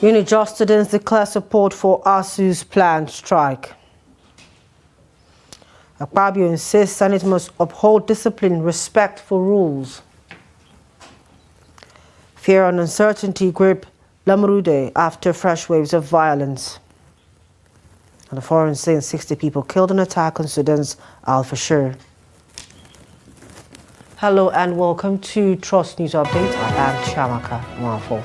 UniJust students declare support for ASU's planned strike. Akpabio insists Senate must uphold discipline, respect for rules. Fear and uncertainty grip Lamrude after fresh waves of violence. And the foreign saying 60 people killed in attack on Sudan's Al-Fashir. Hello and welcome to Trust News Update. I am Chamaka Mwafo.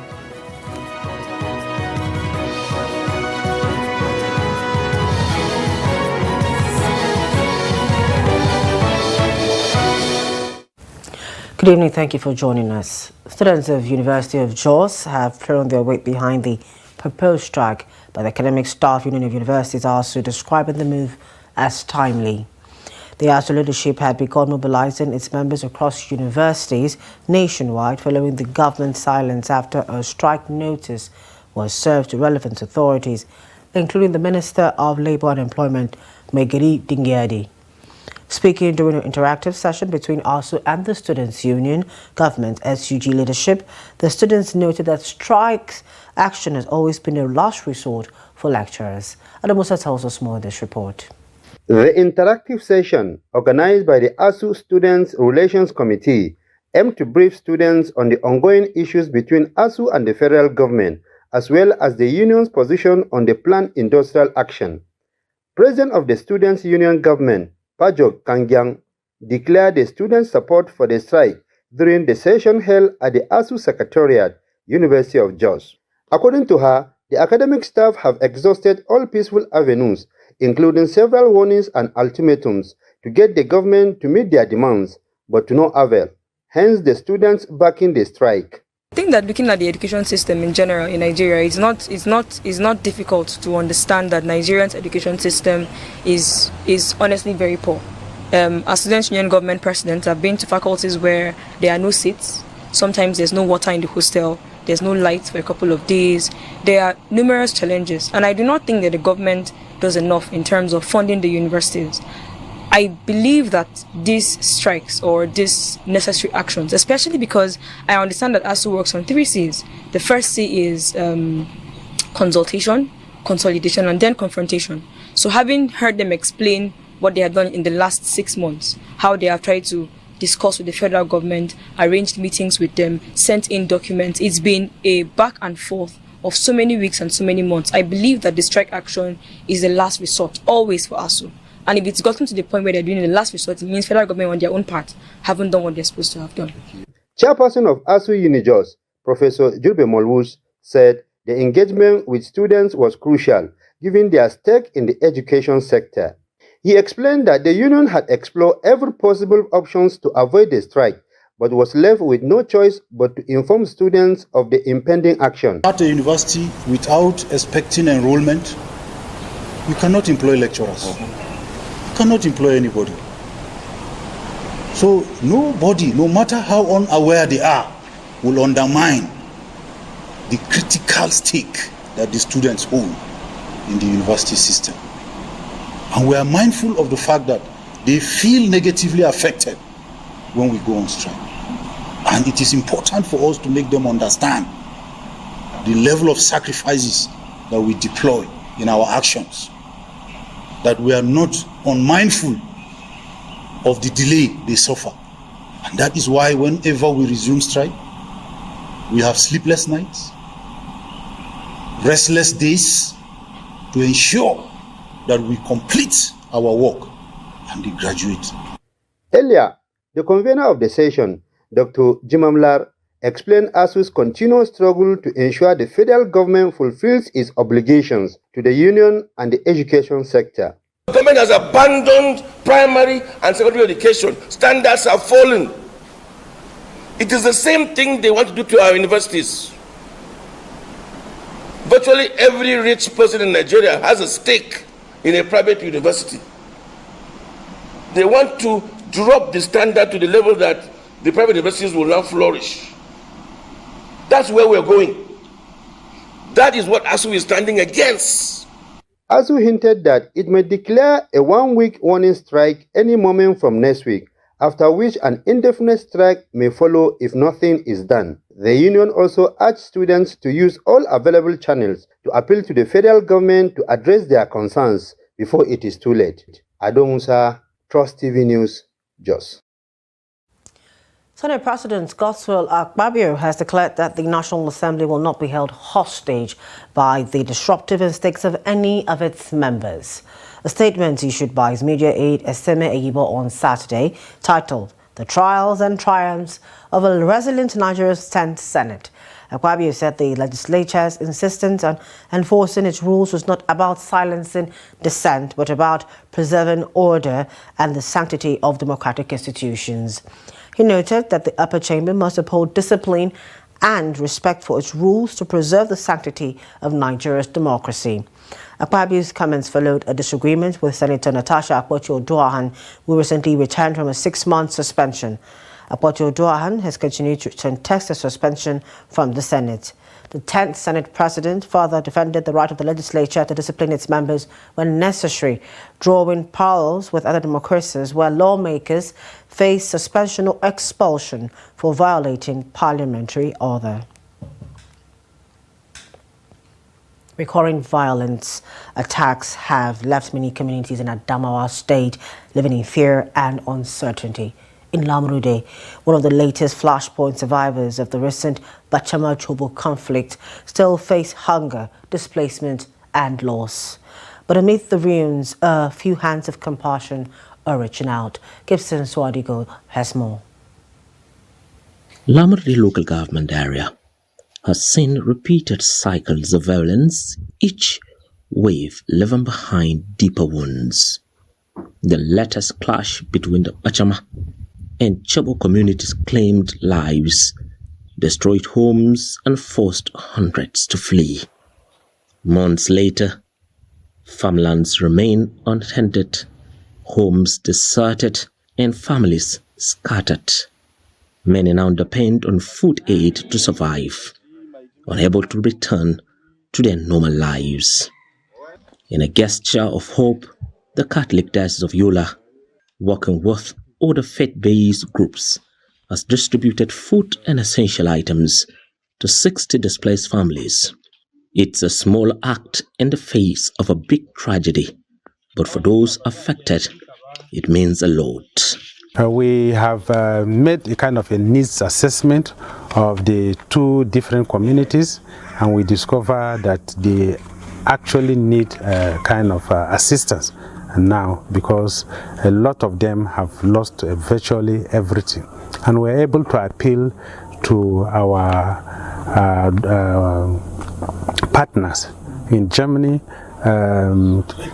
Good evening, thank you for joining us. Students of University of Jos have thrown their weight behind the proposed strike by the Academic Staff Union of Universities, ASU, describing the move as timely. The ASU leadership had begun mobilizing its members across universities nationwide following the government's silence after a strike notice was served to relevant authorities, including the Minister of Labour and Employment, Megari Dingyadi. Speaking during an interactive session between ASU and the Students' Union, government SUG leadership, the students noted that strikes action has always been a last resort for lecturers. Adamusa tells us more in this report. The interactive session, organized by the ASU Students' Relations Committee, aimed to brief students on the ongoing issues between ASU and the federal government, as well as the union's position on the planned industrial action. President of the Students' Union government, Pajok Kangyang, declared the students' support for the strike during the session held at the ASU Secretariat, University of Jos. According to her, the academic staff have exhausted all peaceful avenues, including several warnings and ultimatums, to get the government to meet their demands, but to no avail. Hence, the students backing the strike. I think that looking at the education system in general in Nigeria, it's not difficult to understand that Nigeria's education system is honestly very poor. As Students' Union government president, I've been to faculties where there are no seats. Sometimes there's no water in the hostel. There's no light for a couple of days. There are numerous challenges, and I do not think that the government does enough in terms of funding the universities. I believe that these strikes or these necessary actions, especially because I understand that ASU works on 3 C's. The first C is consultation, consolidation, and then confrontation. So having heard them explain what they have done in the last 6 months, how they have tried to discuss with the federal government, arranged meetings with them, sent in documents, it's been a back and forth of so many weeks and so many months. I believe that the strike action is the last resort, always for ASU. And if it's gotten to the point where they're doing the last resort, it means federal government on their own part haven't done what they're supposed to have done. Chairperson of ASU UniJust, Professor Julbe Molwus, said the engagement with students was crucial, given their stake in the education sector. He explained that the union had explored every possible options to avoid the strike, but was left with no choice but to inform students of the impending action. At a university, without expecting enrollment, you cannot employ lecturers. Cannot employ anybody. So nobody, no matter how unaware they are, will undermine the critical stake that the students hold in the university system. And we are mindful of the fact that they feel negatively affected when we go on strike. And it is important for us to make them understand the level of sacrifices that we deploy in our actions, that we are not unmindful of the delay they suffer. And that is why whenever we resume strike, we have sleepless nights, restless days, to ensure that we complete our work and they graduate. Earlier, the convener of the session, Dr. Jimamlar, explained ASU's continuous struggle to ensure the federal government fulfills its obligations to the union and the education sector. The government has abandoned primary and secondary education. Standards have fallen. It is the same thing they want to do to our universities. Virtually every rich person in Nigeria has a stake in a private university. They want to drop the standard to the level that the private universities will now flourish. That's where we're going. That is what ASU is standing against. ASU hinted that it may declare a 1-week warning strike any moment from next week, after which an indefinite strike may follow if nothing is done. The union also urged students to use all available channels to appeal to the federal government to address their concerns before it is too late. Ado Musa, Trust TV News, Jos. Senate President Godswill Akpabio has declared that the National Assembly will not be held hostage by the disruptive instincts of any of its members. A statement issued by his media aide Eseme Eyibo on Saturday, titled "The Trials and Triumphs of a Resilient Nigeria's 10th Senate." Akpabio said the legislature's insistence on enforcing its rules was not about silencing dissent, but about preserving order and the sanctity of democratic institutions. He noted that the upper chamber must uphold discipline and respect for its rules to preserve the sanctity of Nigeria's democracy. Akpabio's comments followed a disagreement with Senator Natasha Akpoti-Oduahan, who recently returned from a 6-month suspension. Akpoti-Oduahan has continued to contest the suspension from the Senate. The 10th Senate President further defended the right of the legislature to discipline its members when necessary, drawing parallels with other democracies where lawmakers face suspension or expulsion for violating parliamentary order. Recurring violence attacks have left many communities in Adamawa State living in fear and uncertainty. In Lamrude, one of the latest flashpoint survivors of the recent Bachama-Chobo conflict, still face hunger, displacement and loss. But amid the ruins, a few hands of compassion are reaching out. Gibson Swadigo has more. Lamrude local government area has seen repeated cycles of violence, each wave leaving behind deeper wounds. The latest clash between the Bachama and Chobo communities claimed lives, destroyed homes and forced hundreds to flee. Months later, farmlands remain untended, homes deserted and families scattered. Many now depend on food aid to survive, unable to return to their normal lives. In a gesture of hope, the Catholic Diocese of Yola, working with other faith-based groups, has distributed food and essential items to 60 displaced families. It's a small act in the face of a big tragedy, but for those affected, it means a lot. We have made a kind of a needs assessment of the two different communities, and we discover that they actually need kind of assistance now, because a lot of them have lost virtually everything. And we're able to appeal to our partners in Germany,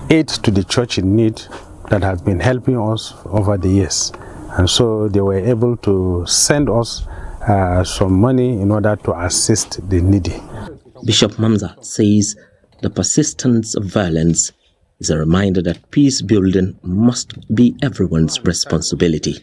aid to the church in need that has been helping us over the years. And so they were able to send us some money in order to assist the needy. Bishop Mamza says the persistence of violence is a reminder that peace building must be everyone's responsibility.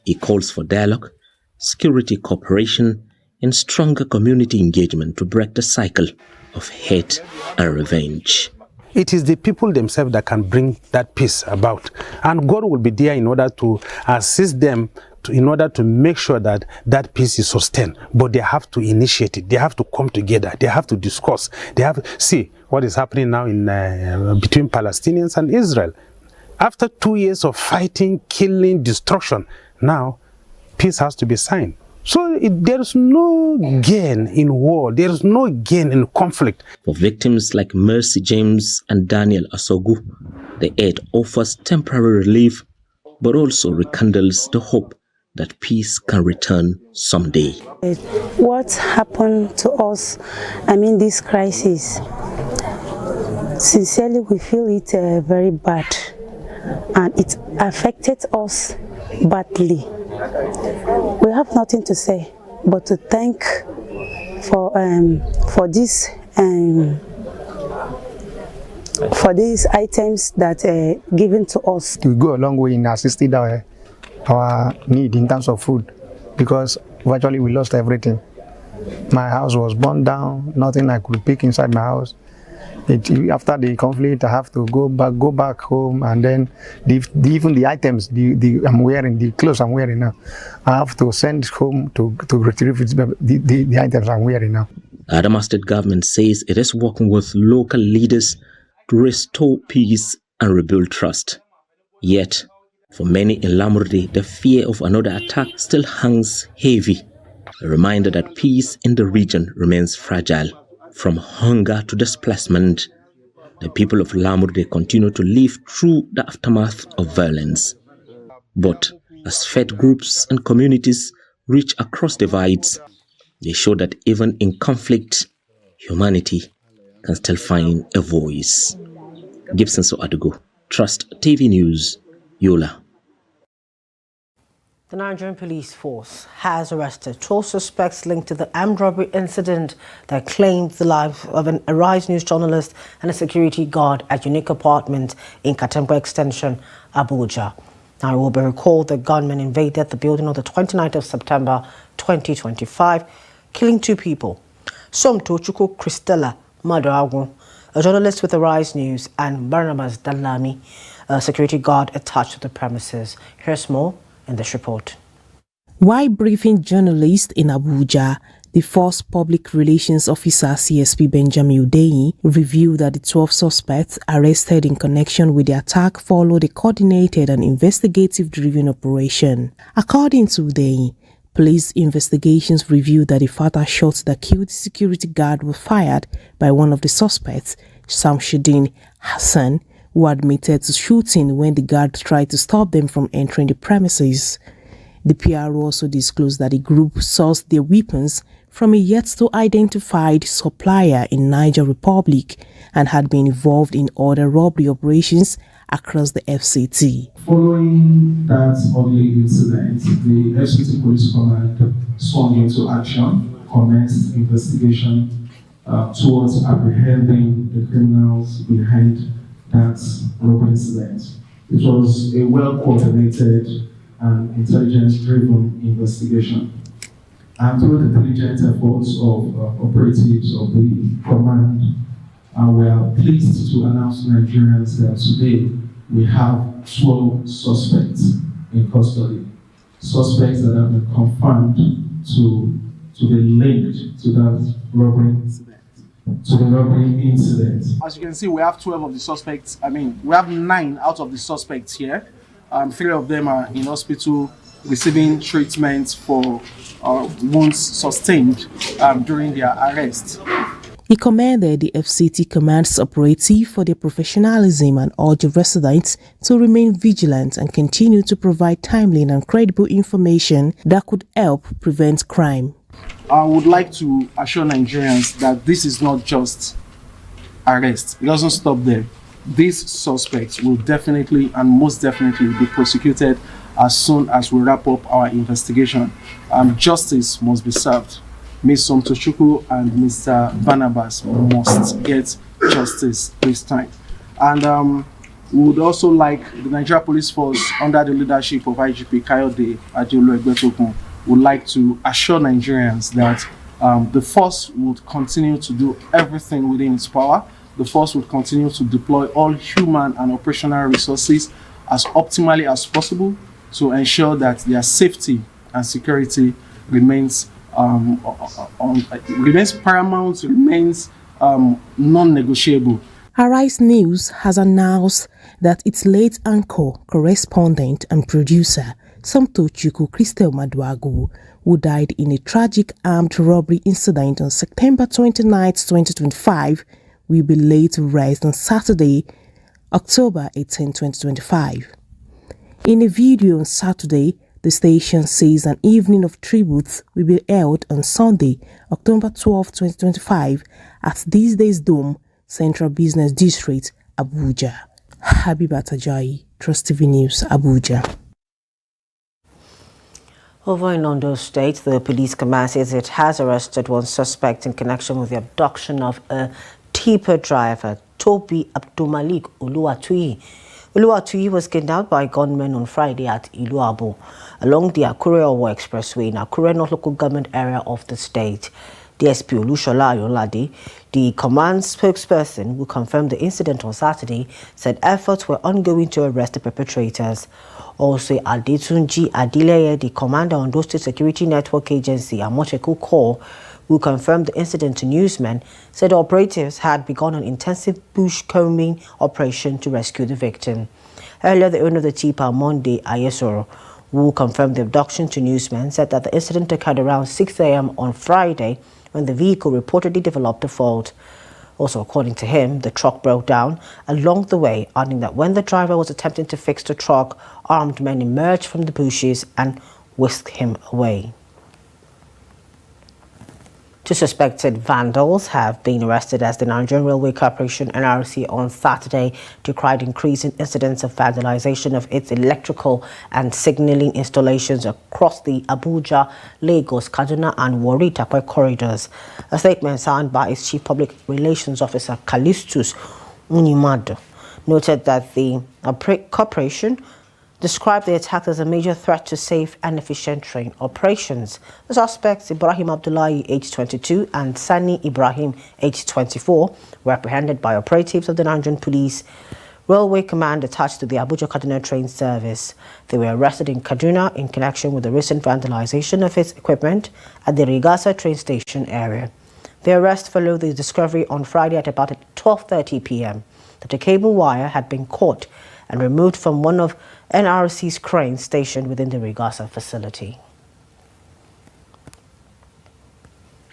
He calls for dialogue, security cooperation, and stronger community engagement to break the cycle of hate and revenge. It is the people themselves that can bring that peace about, and God will be there in order to assist them in order to make sure that that peace is sustained. But they have to initiate it. They have to come together. They have to discuss. They have to see what is happening now in between Palestinians and Israel. After 2 years of fighting, killing, destruction, now peace has to be signed. So there is no gain in war. There is no gain in conflict. For victims like Mercy James and Daniel Asogu, the aid offers temporary relief, but also rekindles the hope that peace can return someday. What happened to us, this crisis, sincerely we feel it very bad, and it affected us badly. We have nothing to say but to thank for these items that given to us. We go a long way in assisting our need in terms of food, because virtually we lost everything. My house was burned down, nothing I could pick inside my house. After the conflict, I have to go back home, and then even the items I'm wearing, the clothes I'm wearing now, I have to send home to retrieve the items I'm wearing now. Adamawa State government says it is working with local leaders to restore peace and rebuild trust. Yet, for many in Lamurde, the fear of another attack still hangs heavy. A reminder that peace in the region remains fragile. From hunger to displacement, the people of Lamurde continue to live through the aftermath of violence. But as faith groups and communities reach across divides, they show that even in conflict, humanity can still find a voice. Gibson Soadugo, Trust TV News, Yola. The Nigerian police force has arrested 12 suspects linked to the armed robbery incident that claimed the life of an Arise News journalist and a security guard at Unique Apartment in Katembo Extension, Abuja. Now, it will be recalled the gunmen invaded the building on the 29th of September 2025, killing 2 people. Somtochukwu Christella Madoagu, a journalist with Arise News, and Barnabas Dalami, a security guard attached to the premises. Here's more in this report. While briefing journalists in Abuja, the Force Public Relations Officer CSP Benjamin Udeyi revealed that the 12 suspects arrested in connection with the attack followed a coordinated and investigative-driven operation. According to Udeyi, police investigations revealed that the fatal shot that killed the security guard was fired by one of the suspects, Samshuddin Hassan, who admitted to shooting when the guard tried to stop them from entering the premises. The PRO also disclosed that the group sourced their weapons from a yet-to-identified supplier in Niger Republic and had been involved in other robbery operations across the FCT. Following that ugly incident, the FCT Police Command swung into action, commenced investigation towards apprehending the criminals behind that robbery incident. It was a well-coordinated and intelligence-driven investigation. And through the diligent efforts of operatives of the command, we are pleased to announce to Nigerians that today we have 12 suspects in custody. Suspects that have been confirmed to be linked to that robbery incident. As you can see, we have 12 of the suspects. We have 9 out of the suspects here. 3 of them are in hospital receiving treatment for wounds sustained during their arrest. He commended the FCT Command's operative for their professionalism and urged residents to remain vigilant and continue to provide timely and credible information that could help prevent crime. I would like to assure Nigerians that this is not just arrest. It doesn't stop there. These suspects will definitely and most definitely be prosecuted as soon as we wrap up our investigation. Justice must be served. Ms. Somtochukwu and Mr. Barnabas must get justice this time. And we would also like the Nigeria Police Force, under the leadership of IGP Kayode Adeolu Egbetokun, would like to assure Nigerians that the force would continue to do everything within its power. The force would continue to deploy all human and operational resources as optimally as possible to ensure that their safety and security remains paramount, remains non-negotiable. Arise News has announced that its late anchor, correspondent and producer, Somtochukwu Christel Maduagu, who died in a tragic armed robbery incident on September 29, 2025, will be laid to rest on Saturday, October 18, 2025. In a video on Saturday, the station says an evening of tributes will be held on Sunday, October 12, 2025, at this day's Dome, Central Business District, Abuja. Habibat Ajayi, Trust TV News, Abuja. Over in Ondo State, the police command says it has arrested one suspect in connection with the abduction of a tipper driver, Toby Abdulmalik Oluwatuyi. Oluwatuyi was kidnapped by gunmen on Friday at Iluabo along the Akure-Owo Expressway in Akure North Local Government area of the state. DSP Olushola Ayolade, the command spokesperson who confirmed the incident on Saturday, said efforts were ongoing to arrest the perpetrators. Also, Adetunji Adileye, the commander on Ondo State Security Network Agency, Amocheku Corps, who confirmed the incident to newsmen, said operatives had begun an intensive bush combing operation to rescue the victim. Earlier, the owner of the tipper, Monday Ayesoro, who confirmed the abduction to newsmen, said that the incident occurred around 6 a.m. on Friday when the vehicle reportedly developed a fault. Also, according to him, the truck broke down along the way, adding that when the driver was attempting to fix the truck, armed men emerged from the bushes and whisked him away. Two suspected vandals have been arrested as the Nigerian Railway Corporation (NRC) on Saturday decried increasing incidents of vandalization of its electrical and signaling installations across the Abuja, Lagos, Kaduna and Warri Takwe corridors. A statement signed by its Chief Public Relations Officer Callistus Unimado noted that the corporation described the attack as a major threat to safe and efficient train operations. The suspects, Ibrahim Abdullahi, aged 22, and Sani Ibrahim, aged 24, were apprehended by operatives of the Nigerian Police Railway Command attached to the Abuja-Kaduna train service. They were arrested in Kaduna in connection with the recent vandalization of its equipment at the Rigasa train station area. The arrest followed the discovery on Friday at about 12:30 p.m. that a cable wire had been caught and removed from one of NRC's cranes stationed within the Rigasa facility.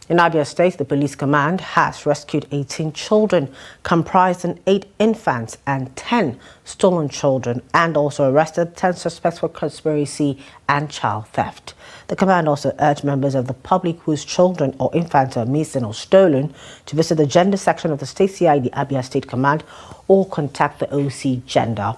In Abia State, the police command has rescued 18 children, comprising 8 infants and 10 stolen children, and also arrested 10 suspects for conspiracy and child theft. The command also urged members of the public whose children or infants are missing or stolen to visit the gender section of the State CID Abia State Command or contact the OC Gender.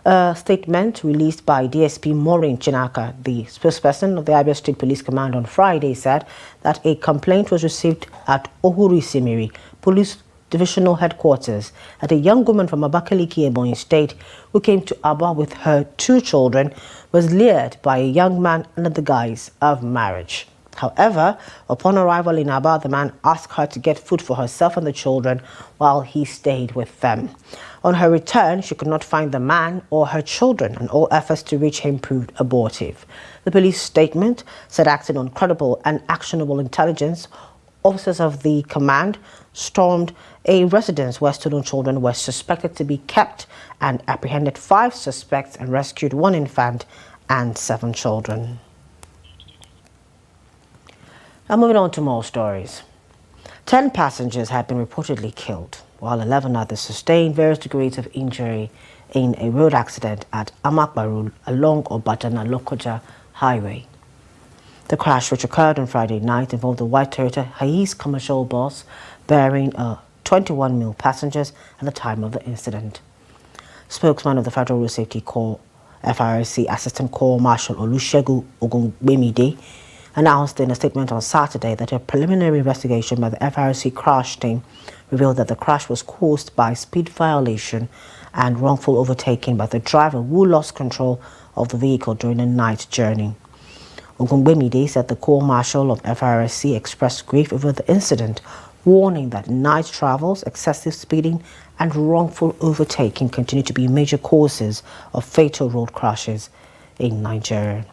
A statement released by DSP Maureen Chinaka, the spokesperson of the Abia State Police Command, on Friday said that a complaint was received at Ohuri Simiri Police Divisional Headquarters that a young woman from Abakaliki, Ebonyi State, who came to Aba with her 2 children, was lured by a young man under the guise of marriage. However, upon arrival in Aba, the man asked her to get food for herself and the children while he stayed with them. On her return, she could not find the man or her children, and all efforts to reach him proved abortive. The police statement said, acting on credible and actionable intelligence, officers of the command stormed a residence where stolen children were suspected to be kept and apprehended 5 suspects and rescued 1 infant and 7 children. Now moving on to more stories. 10 passengers have been reportedly killed, while 11 others sustained various degrees of injury in a road accident at Amakbarul along Obatana Lokoja Highway. The crash, which occurred on Friday night, involved a white Toyota Hiace commercial bus bearing 21 male passengers at the time of the incident. Spokesman of the Federal Road Safety Corps, FRSC Assistant Corps Marshal Olusegun Ogungbemide, announced in a statement on Saturday that a preliminary investigation by the FRSC crash team revealed that the crash was caused by speed violation and wrongful overtaking by the driver who lost control of the vehicle during a night journey. Ogungbemide said the Corps Marshal of FRSC expressed grief over the incident, warning that night travels, excessive speeding and wrongful overtaking continue to be major causes of fatal road crashes in Nigeria.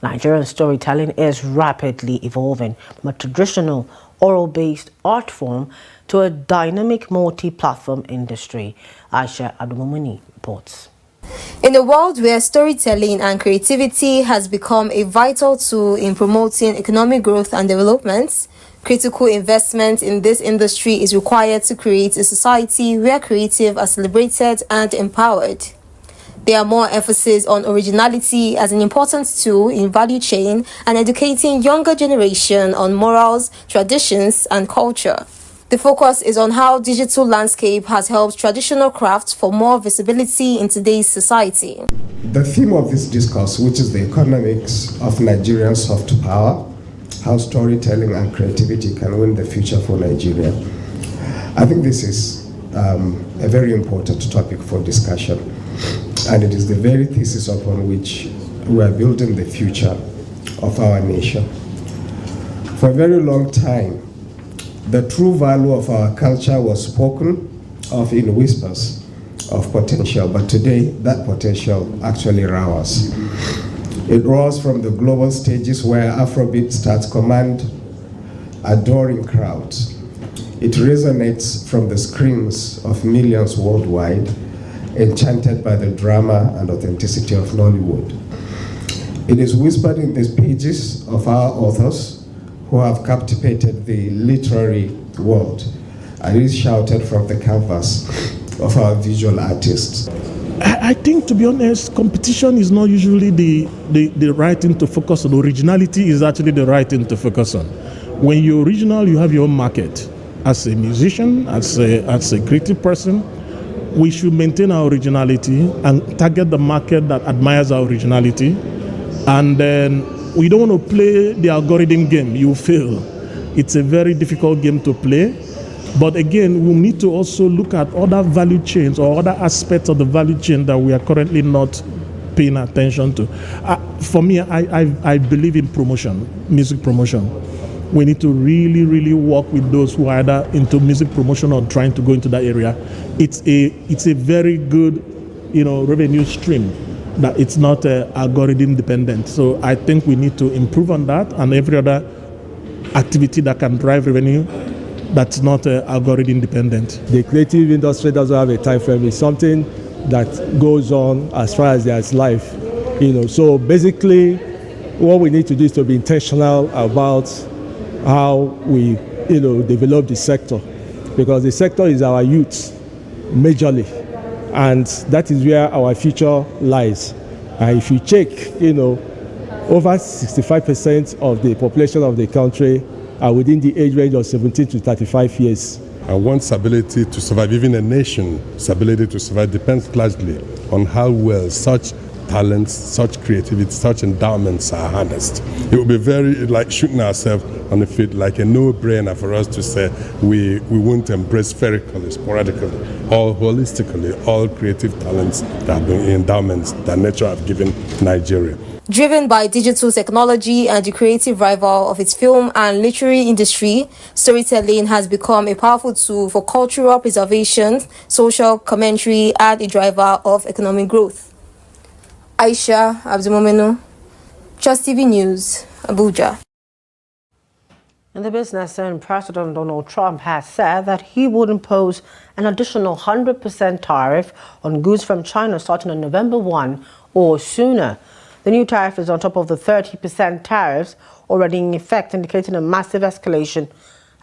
Nigerian storytelling is rapidly evolving from a traditional oral-based art form to a dynamic multi-platform industry. Aisha Abdulmumini reports. In a world where storytelling and creativity has become a vital tool in promoting economic growth and development, critical investment in this industry is required to create a society where creative are celebrated and empowered. There are more emphasis on originality as an important tool in value chain and educating younger generation on morals, traditions, and culture. The focus is on how digital landscape has helped traditional crafts for more visibility in today's society. The theme of this discourse, which is the economics of Nigerian soft power, how storytelling and creativity can win the future for Nigeria. I think this is a very important topic for discussion. And it is the very thesis upon which we are building the future of our nation. For a very long time, the true value of our culture was spoken of in whispers of potential, but today that potential actually roars. It roars from the global stages where Afrobeat starts command adoring crowds. It resonates from the screams of millions worldwide, enchanted by the drama and authenticity of Nollywood. It is whispered in the pages of our authors who have captivated the literary world, and it is shouted from the canvas of our visual artists. I think, to be honest, competition is not usually the right thing to focus on. Originality is actually the right thing to focus on. When you're original, you have your own market. As a musician, as a creative person, we should maintain our originality and target the market that admires our originality. And then we don't want to play the algorithm game. You fail. It's a very difficult game to play. But again, we need to also look at other value chains or other aspects of the value chain that we are currently not paying attention to. For me, I believe in promotion, music promotion. We need to really, really work with those who are either into music promotion or trying to go into that area. It's a very good, revenue stream that it's not algorithm dependent. So I think we need to improve on that and every other activity that can drive revenue that's not algorithm dependent. The creative industry doesn't have a time frame. It's something that goes on as far as there's life. So basically, what we need to do is to be intentional about how we, develop the sector, because the sector is our youth, majorly, and that is where our future lies. And if you check, over 65% of the population of the country are within the age range of 17 to 35 years. And one's ability to survive, even a nation's ability to survive, depends largely on how well such talents, such creativity, such endowments are harnessed. It would be very like shooting ourselves on the feet, like a no-brainer for us to say we won't embrace spherically, sporadically, or holistically, all creative talents that have been endowments that nature have given Nigeria. Driven by digital technology and the creative rival of its film and literary industry, storytelling has become a powerful tool for cultural preservation, social commentary, and a driver of economic growth. Aisha Abdulmomenu, Trust TV News, Abuja. In the business, President Donald Trump has said that he would impose an additional 100% tariff on goods from China starting on November 1 or sooner. The new tariff is on top of the 30% tariffs already in effect, indicating a massive escalation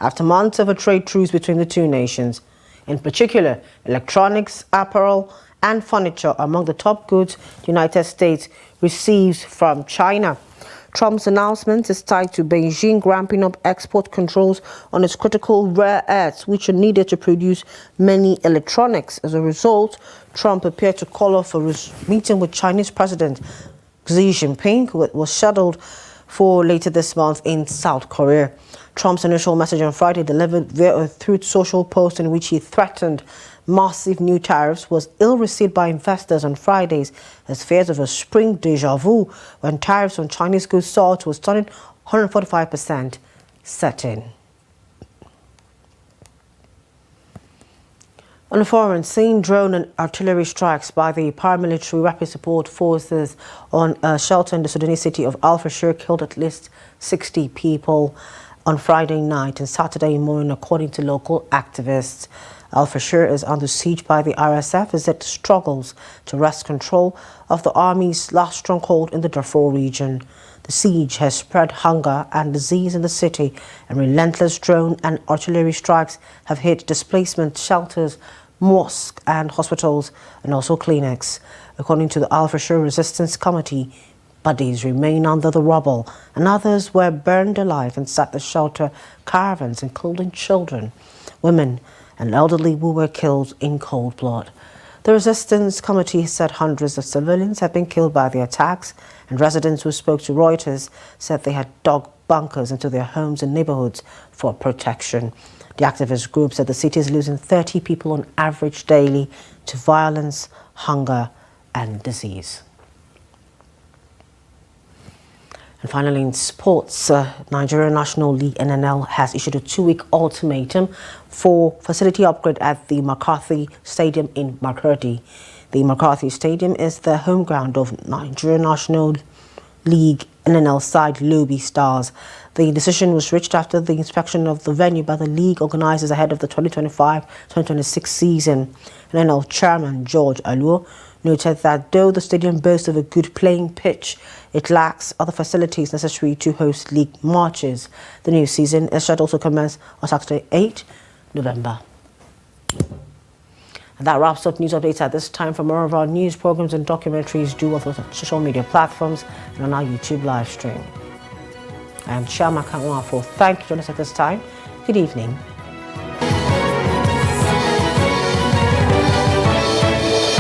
after months of a trade truce between the two nations. In particular, electronics, apparel, and furniture are among the top goods the United States receives from China. Trump's announcement is tied to Beijing ramping up export controls on its critical rare earths, which are needed to produce many electronics. As a result, Trump appeared to call off a meeting with Chinese President Xi Jinping, who was scheduled for later this month in South Korea. Trump's initial message on Friday, delivered via a Truth Social post in which he threatened massive new tariffs, was ill received by investors on Fridays as fears of a spring deja vu when tariffs on Chinese goods soared to a stunning 145% set in. On the foreign scene, drone and artillery strikes by the paramilitary rapid support forces on a shelter in the Sudanese city of Al Fashir killed at least 60 people on Friday night and Saturday morning, according to local activists. Al Fashir is under siege by the RSF as it struggles to wrest control of the army's last stronghold in the Darfur region. The siege has spread hunger and disease in the city, and relentless drone and artillery strikes have hit displacement shelters, mosques and hospitals, and also clinics. According to the Al Fashir Resistance Committee, bodies remain under the rubble, and others were burned alive inside the shelter caravans, including children, women, and elderly who were killed in cold blood. The Resistance Committee said hundreds of civilians have been killed by the attacks, and residents who spoke to Reuters said they had dug bunkers into their homes and neighborhoods for protection. The activist group said the city is losing 30 people on average daily to violence, hunger, and disease. And finally, in sports, Nigerian National League NNL has issued a 2-week ultimatum for facility upgrade at the McCarthy Stadium in Makurdi. The McCarthy Stadium is the home ground of Nigerian National League NNL side Lobby Stars. The decision was reached after the inspection of the venue by the league organizers ahead of the 2025-2026 season. NNL chairman George Aluo noted that though the stadium boasts of a good playing pitch, it lacks other facilities necessary to host league matches. The new season is scheduled to commence on Saturday, 8 November. And that wraps up news updates at this time. For more of our news programs and documentaries, do follow us on social media platforms and on our YouTube live stream. I am Shama Kanwafo. Thank you for joining us at this time. Good evening.